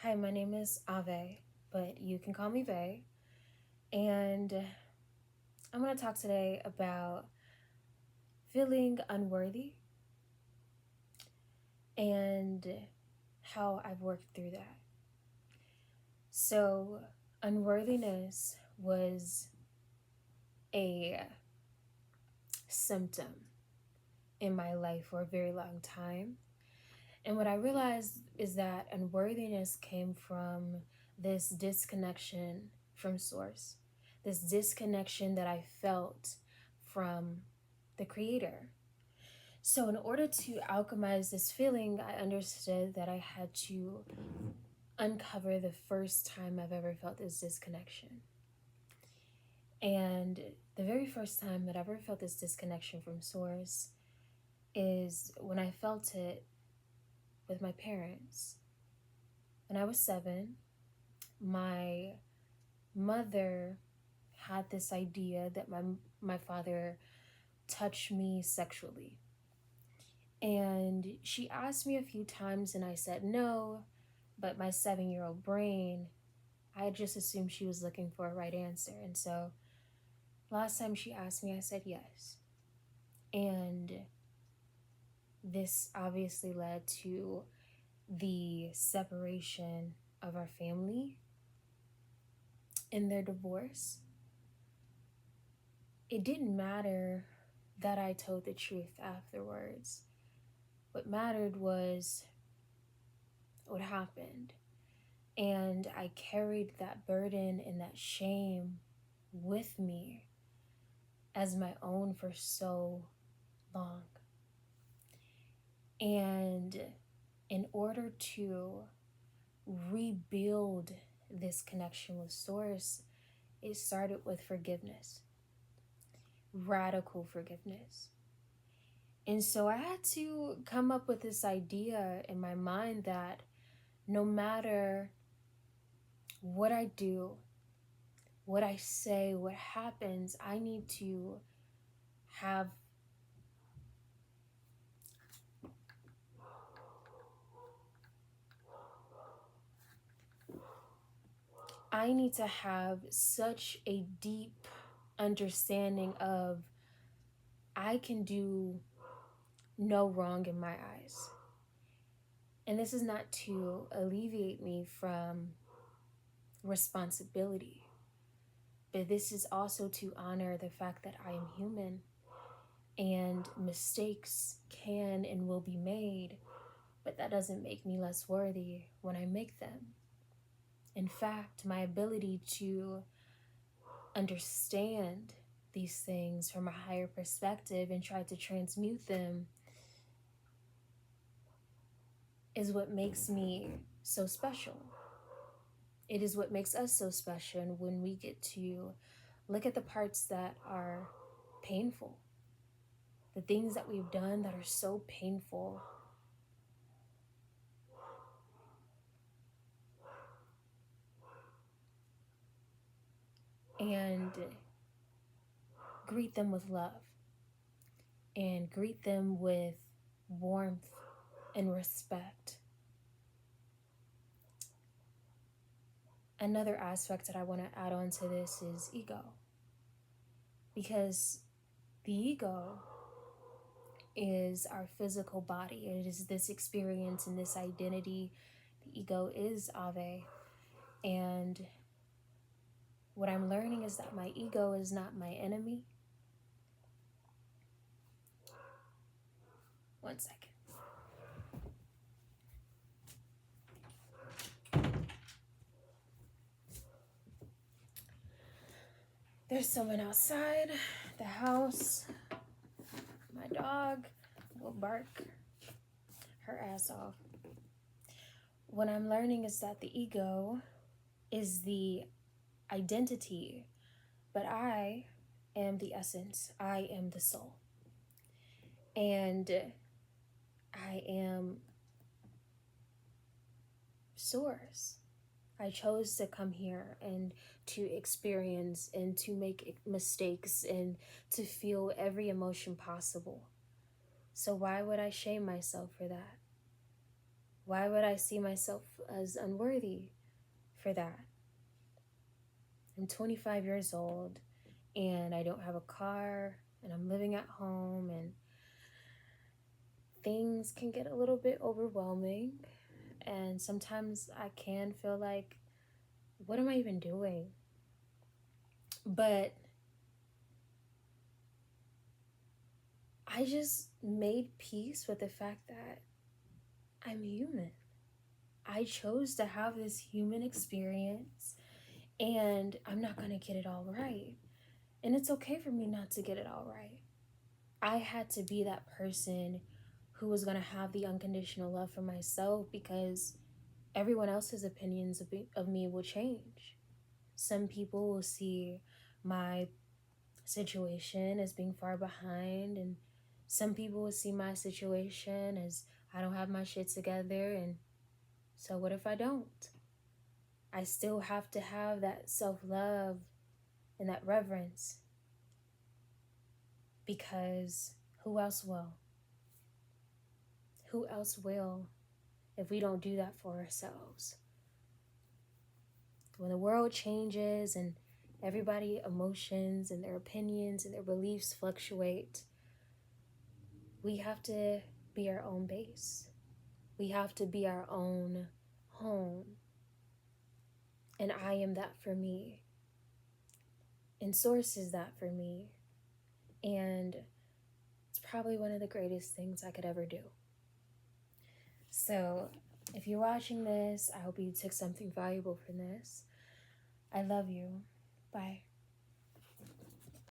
Hi, my name is Ave, but you can call me Vay. And I'm going to talk today about feeling unworthy and how I've worked through that. So, unworthiness was a symptom in my life for a very long time. And what I realized is that unworthiness came from this disconnection from source, this disconnection that I felt from the Creator. So, in order to alchemize this feeling, I understood that I had to uncover the first time I've ever felt this disconnection. And the very first time that I ever felt this disconnection from source is when I felt it with my parents. When I was 7, my mother had this idea that my father touched me sexually. And she asked me a few times and I said no, but my 7-year-old brain, I just assumed she was looking for a right answer. And so last time she asked me, I said yes. And this obviously led to the separation of our family in their divorce. It didn't matter that I told the truth afterwards. What mattered was what happened. And I carried that burden and that shame with me as my own for so long. And in order to rebuild this connection with Source, it started with forgiveness, radical forgiveness. And so I had to come up with this idea in my mind that no matter what I do, what I say, what happens, I need to have such a deep understanding of I can do no wrong in my eyes. And this is not to alleviate me from responsibility, but this is also to honor the fact that I am human and mistakes can and will be made, but that doesn't make me less worthy when I make them. In fact, my ability to understand these things from a higher perspective and try to transmute them is what makes me so special. It is what makes us so special. And when we get to look at the parts that are painful, the things that we've done that are so painful, and greet them with love and greet them with warmth and respect. Another aspect that I want to add on to this is ego. Because the ego is our physical body. It is this experience and this identity. The ego is Ave. And what I'm learning is that my ego is not my enemy. One second. There's someone outside the house. My dog will bark her ass off. What I'm learning is that the ego is the identity, but I am the essence. I am the soul. And I am source. I chose to come here and to experience and to make mistakes and to feel every emotion possible. So why would I shame myself for that? Why would I see myself as unworthy for that? I'm 25 years old and I don't have a car and I'm living at home, and things can get a little bit overwhelming. And sometimes I can feel like, what am I even doing? But I just made peace with the fact that I'm human. I chose to have this human experience, and I'm not going to get it all right. And it's okay for me not to get it all right. I had to be that person who was going to have the unconditional love for myself, because everyone else's opinions of me will change. Some people will see my situation as being far behind, and some people will see my situation as I don't have my shit together. And so, what if I don't? I still have to have that self love and that reverence, because who else will? Who else will if we don't do that for ourselves? When the world changes and everybody emotions and their opinions and their beliefs fluctuate, we have to be our own base. We have to be our own home. And I am that for me. And Source is that for me. And it's probably one of the greatest things I could ever do. So, if you're watching this, I hope you took something valuable from this. I love you. Bye.